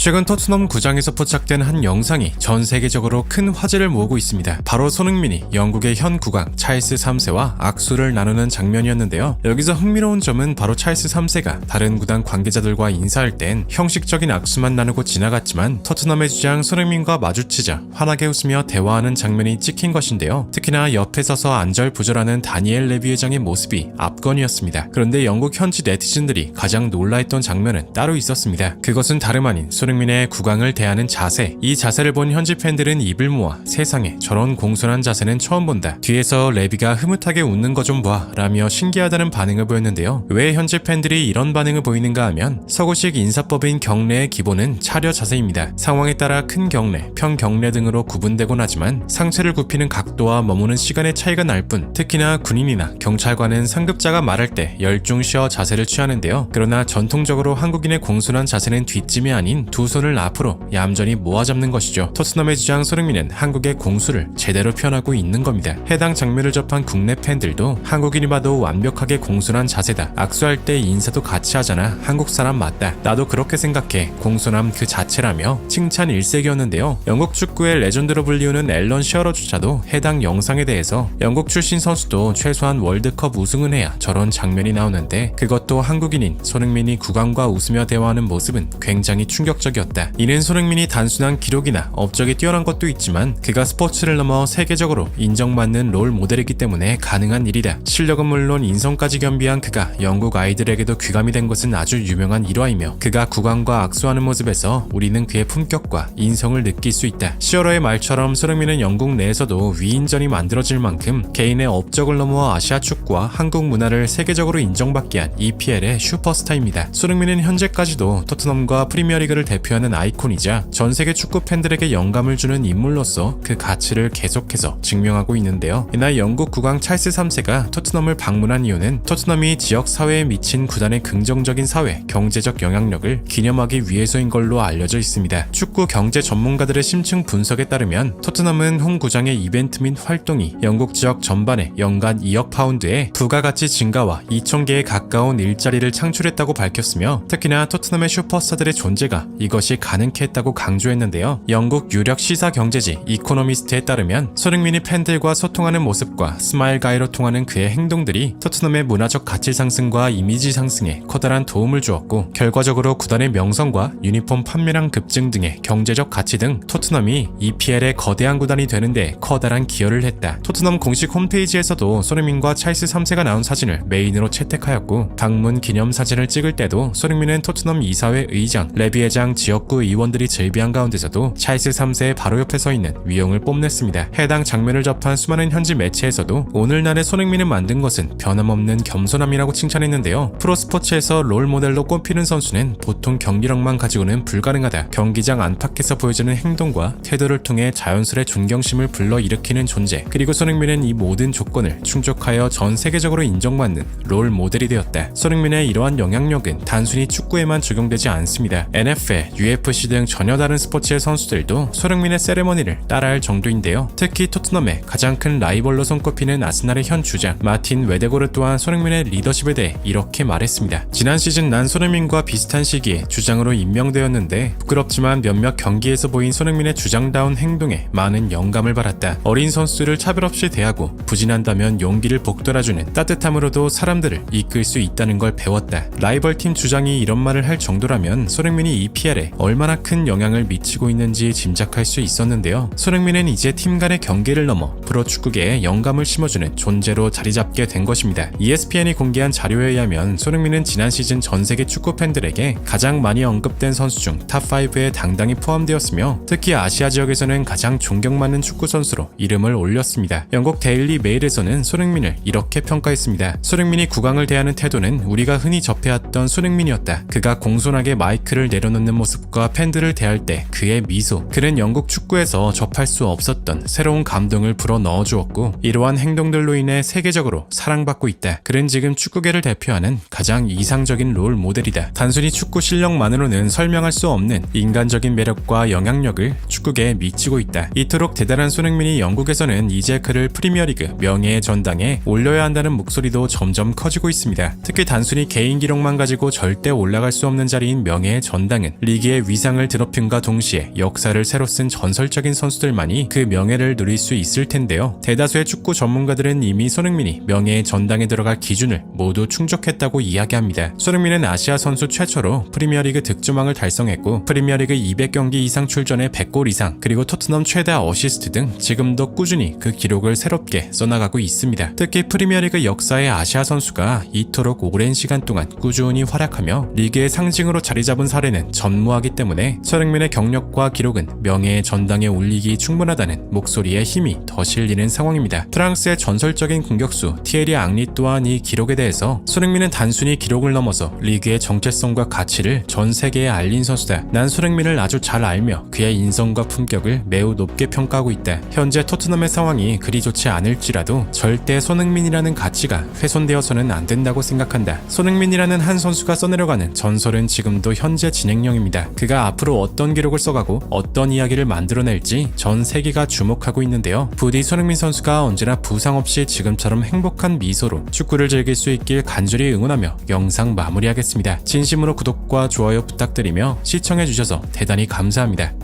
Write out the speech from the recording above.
최근 토트넘 구장에서 포착된 한 영상이 전 세계적으로 큰 화제를 모으고 있습니다. 바로 손흥민이 영국의 현 국왕 찰스 3세와 악수를 나누는 장면이었는데요. 여기서 흥미로운 점은 바로 찰스 3세가 다른 구단 관계자들과 인사할 땐 형식적인 악수만 나누고 지나갔지만 토트넘의 주장 손흥민과 마주치자 환하게 웃으며 대화하는 장면이 찍힌 것인데요. 특히나 옆에 서서 안절부절하는 다니엘 레비 회장의 모습이 압권이었습니다. 그런데 영국 현지 네티즌들이 가장 놀라했던 장면은 따로 있었습니다. 그것은 다름 아닌 손흥민의 국왕을 대하는 자세. 이 자세를 본 현지 팬들은 입을 모아 세상에 저런 공손한 자세는 처음 본다. 뒤에서 레비가 흐뭇하게 웃는 거 좀 봐 라며 신기하다는 반응을 보였는데요. 왜 현지 팬들이 이런 반응을 보이는가 하면 서구식 인사법인 경례의 기본은 차려 자세입니다. 상황에 따라 큰 경례, 평경례 등으로 구분되곤 하지만 상체를 굽히는 각도와 머무는 시간의 차이가 날 뿐 특히나 군인이나 경찰관은 상급자가 말할 때 열중 쉬어 자세를 취하는데요. 그러나 전통적으로 한국인의 공손한 자세는 뒷짐이 아닌 두 손을 앞으로 얌전히 모아 잡는 것이죠. 토트넘의 주장 손흥민은 한국의 공수를 제대로 표현하고 있는 겁니다. 해당 장면을 접한 국내 팬들도 한국인이 봐도 완벽하게 공손한 자세다. 악수할 때 인사도 같이 하잖아. 한국 사람 맞다. 나도 그렇게 생각해. 공손함 그 자체라며 칭찬 일색이었는데요. 영국 축구의 레전드로 불리우는 앨런 시어러조차도 해당 영상에 대해서 영국 출신 선수도 최소한 월드컵 우승은 해야 저런 장면이 나오는데 그것도 한국인인 손흥민이 국왕과 웃으며 대화하는 모습은 굉장히 충격적이었다. 이는 손흥민이 단순한 기록이나 업적이 뛰어난 것도 있지만 그가 스포츠를 넘어 세계적으로 인정받는 롤 모델이기 때문에 가능한 일이다. 실력은 물론 인성까지 겸비한 그가 영국 아이들에게도 귀감이 된 것은 아주 유명한 일화이며 그가 국왕과 악수하는 모습에서 우리는 그의 품격과 인성을 느낄 수 있다. 시어러의 말처럼 손흥민은 영국 내에서도 위인전이 만들어질 만큼 개인의 업적을 넘어 아시아 축구와 한국 문화를 세계적으로 인정받게 한 EPL의 슈퍼스타입니다. 손흥민은 현재까지도 토트넘과 프리미어리그를 대표하는 아이콘이자 전 세계 축구 팬들에게 영감을 주는 인물로서 그 가치를 계속해서 증명하고 있는데요. 이날 영국 국왕 찰스 3세가 토트넘을 방문한 이유는 토트넘이 지역 사회에 미친 구단의 긍정적인 사회, 경제적 영향력을 기념하기 위해서인 걸로 알려져 있습니다. 축구 경제 전문가들의 심층 분석에 따르면 토트넘은 홈구장의 이벤트 및 활동이 영국 지역 전반에 연간 2억 파운드의 부가가치 증가와 2,000개에 가까운 일자리를 창출했다고 밝혔으며 특히나 토트넘의 슈퍼스타들의 존재가 이것이 가능케 했다고 강조했는데요. 영국 유력 시사 경제지 이코노미스트에 따르면 손흥민이 팬들과 소통하는 모습과 스마일 가이로 통하는 그의 행동들이 토트넘의 문화적 가치 상승과 이미지 상승에 커다란 도움을 주었고 결과적으로 구단의 명성과 유니폼 판매량 급증 등의 경제적 가치 등 토트넘이 EPL의 거대한 구단이 되는데 커다란 기여를 했다. 토트넘 공식 홈페이지에서도 손흥민과 찰스 3세가 나온 사진을 메인으로 채택하였고 방문 기념 사진을 찍을 때도 손흥민은 토트넘 이사회 의장, 레비 회장, 지역구 의원들이 즐비한 가운데서도 찰스 3세의 바로 옆에 서 있는 위용을 뽐냈습니다. 해당 장면을 접한 수많은 현지 매체에서도 오늘날의 손흥민을 만든 것은 변함없는 겸손함이라고 칭찬했는데요. 프로스포츠에서 롤 모델로 꼽히는 선수는 보통 경기력만 가지고는 불가능하다. 경기장 안팎에서 보여주는 행동과 태도를 통해 자연스레 존경심을 불러일으키는 존재. 그리고 손흥민은 이 모든 조건을 충족하여 전 세계적으로 인정받는 롤 모델이 되었다. 손흥민의 이러한 영향력은 단순히 축구에만 적용되지 않습니다. NFL, UFC 등 전혀 다른 스포츠의 선수들도 손흥민의 세레머니를 따라할 정도인데요. 특히 토트넘의 가장 큰 라이벌로 손꼽히는 아스날의 현 주장 마틴 웨데고르 또한 손흥민의 리더십에 대해 이렇게 말했습니다. 지난 시즌 난 손흥민과 비슷한 시기에 주장으로 임명되었는데 부끄럽지만 몇몇 경기에서 보인 손흥민의 주장다운 행동에 많은 영감을 받았다. 어린 선수들을 차별 없이 대하고 부진한다면 용기를 북돋아주는 따뜻함으로도 사람들을 이끌 수 있다는 걸 배웠다. 라이벌팀 주장이 이런 말을 할 정도라면 손흥민이 EPL에 얼마나 큰 영향을 미치고 있는지 짐작할 수 있었는데요. 손흥민은 이제 팀 간의 경계를 넘어 프로축구계에 영감을 심어주는 존재로 자리잡게 된 것입니다. ESPN이 공개한 자료에 의하면 손흥민은 지난 시즌 전 세계 축구 팬들에게 가장 많이 언급된 선수 중 탑5에 당당히 포함되었으며 특히 아시아 지역에서는 가장 존경받는 축구 선수로 이름을 올렸습니다. 영국 데일리 메일에서는 손흥민을 이렇게 평가했습니다. 손흥민이 국왕을 대하는 태도는 우리가 흔히 접해왔던 손흥민이었다. 그가 공손하게 마이크를 내려놓는 모습과 팬들을 대할 때 그의 미소. 그는 영국 축구에서 접할 수 없었던 새로운 감동을 불어 넣어주었고 이러한 행동들로 인해 세계적으로 사랑받고 있다. 그는 지금 축구계를 대표하는 가장 이상적인 롤 모델이다. 단순히 축구 실력만으로는 설명할 수 없는 인간적인 매력과 영향력을 축구계에 미치고 있다. 이토록 대단한 손흥민이 영국에서는 이제 그를 프리미어리그 명예의 전당에 올려야 한다는 목소리도 점점 커지고 있습니다. 특히 단순히 개인 기록만 가지고 절대 올라갈 수 없는 자리인 명예의 전당은 리그 리그의 위상을 드높임과 동시에 역사를 새로 쓴 전설적인 선수들만이 그 명예를 누릴 수 있을 텐데요. 대다수의 축구 전문가들은 이미 손흥민이 명예의 전당에 들어갈 기준을 모두 충족했다고 이야기합니다. 손흥민은 아시아 선수 최초로 프리미어리그 득점왕을 달성했고 프리미어리그 200경기 이상 출전에 100골 이상, 그리고 토트넘 최다 어시스트 등 지금도 꾸준히 그 기록을 새롭게 써나가고 있습니다. 특히 프리미어리그 역사의 아시아 선수가 이토록 오랜 시간 동안 꾸준히 활약하며 리그의 상징으로 자리 잡은 사례는 전무하기 때문에 손흥민의 경력과 기록은 명예의 전당에 올리기 충분하다는 목소리에 힘이 더 실리는 상황입니다. 프랑스의 전설적인 공격수 티에리 앙리 또한 이 기록에 대해서 손흥민은 단순히 기록을 넘어서 리그의 정체성과 가치를 전 세계에 알린 선수다. 난 손흥민을 아주 잘 알며 그의 인성과 품격을 매우 높게 평가하고 있다. 현재 토트넘의 상황이 그리 좋지 않을지라도 절대 손흥민이라는 가치가 훼손되어서는 안 된다고 생각한다. 손흥민이라는 한 선수가 써내려가는 전설은 지금도 현재 진행형입니다. 그가 앞으로 어떤 기록을 써가고 어떤 이야기를 만들어낼지 전 세계가 주목하고 있는데요. 부디 손흥민 선수가 언제나 부상 없이 지금처럼 행복한 미소로 축구를 즐길 수 있길 간절히 응원하며 영상 마무리하겠습니다. 진심으로 구독과 좋아요 부탁드리며 시청해주셔서 대단히 감사합니다.